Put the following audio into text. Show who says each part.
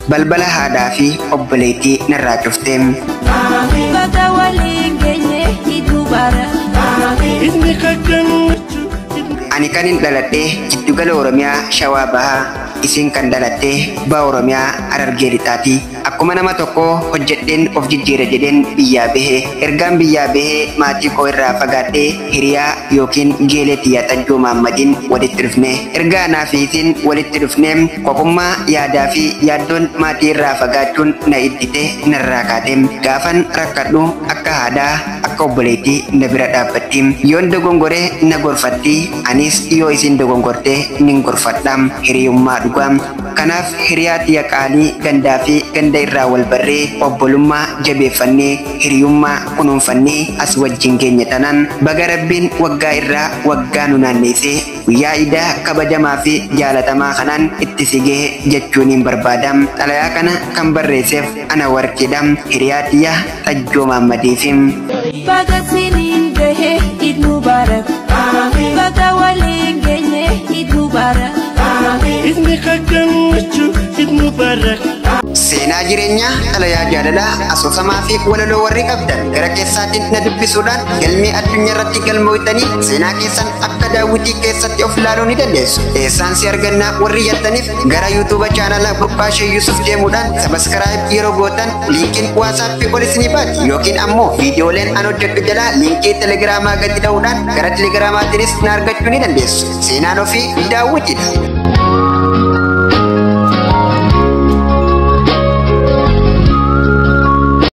Speaker 1: balbala haadhaa fi obboleettii narraa cufteem.
Speaker 2: Bakka waliin geenye hidhuu baara.
Speaker 1: Ani kanin dhaladhee giddugala Oromiyaa Shawaa Bahaa, isin kan dhalattee Baha Oromiyaa Harargee Lixaati. Akkuma nama tokko hojjedheen of jijjiira jedheen biyyaa bahee, ergaan biyyaa bahee maatii koo irraa fagaadhee hiriyaa yookiin geelee xiyyaa Xajjoo Mahammadiin walitti dhufne. Ergaa anaafiitiin walitti dhufnee qophummaa yaadaa fi yaaddoon maatii irraa fagaachuun na iddite narraa kaatee gaafan rakkadhu akka haadhaa akka obboleettii na bira dhaabbatti. Yoon dogongoree na gorfatti, anis yoo isin dogongortee nin gorfadha. Hiriyummaa dhugaa. Kanaaf hiriyaa xiyya qaalii gandaa fi ganda irraa wal barree obbolummaa jabeeffannee hiriyummaa kunuunfannee as wajjin keenya tanan baga Rabbiin waggaa irraa waggaa nu naanneessee guyyaa idaa kabajamaa fi jaalatamaa kanaan itti sigee jechuun hin barbaada. Xalayaa kana kan barreesseef ana warqidha. Hiriyaa xiyya Xajjoo Mahammadiif.
Speaker 2: Baga siniin gahee hidhuu baara. Bakka waliin geenye hidhuu baara.
Speaker 1: Seenaa jireenyaa xalayaa jaalalaa asoosamaa fi walaloo warri qabdan gara keessaatiin na dubbisuudhaan galmee addunyaa irratti galmootanii seenaa keessan akka daawwitii keessatti of ilaaluu ni dandeessu. Eessaan si argannaa warri yattaniif gara yuutuuba chaanala Burqaashee Yusuf deemuudhaan sabaskaraayib yeroo gootan liinkiin waasaappii ol isinii baati yookiin ammoo viidiyooleen an hojjedhu jalaa liinkii telegiraamaa gadi dha'uudhaan gara telegiraamaatiinis na argachuu ni dandeessu. Seenaan ofii daawwitiidha.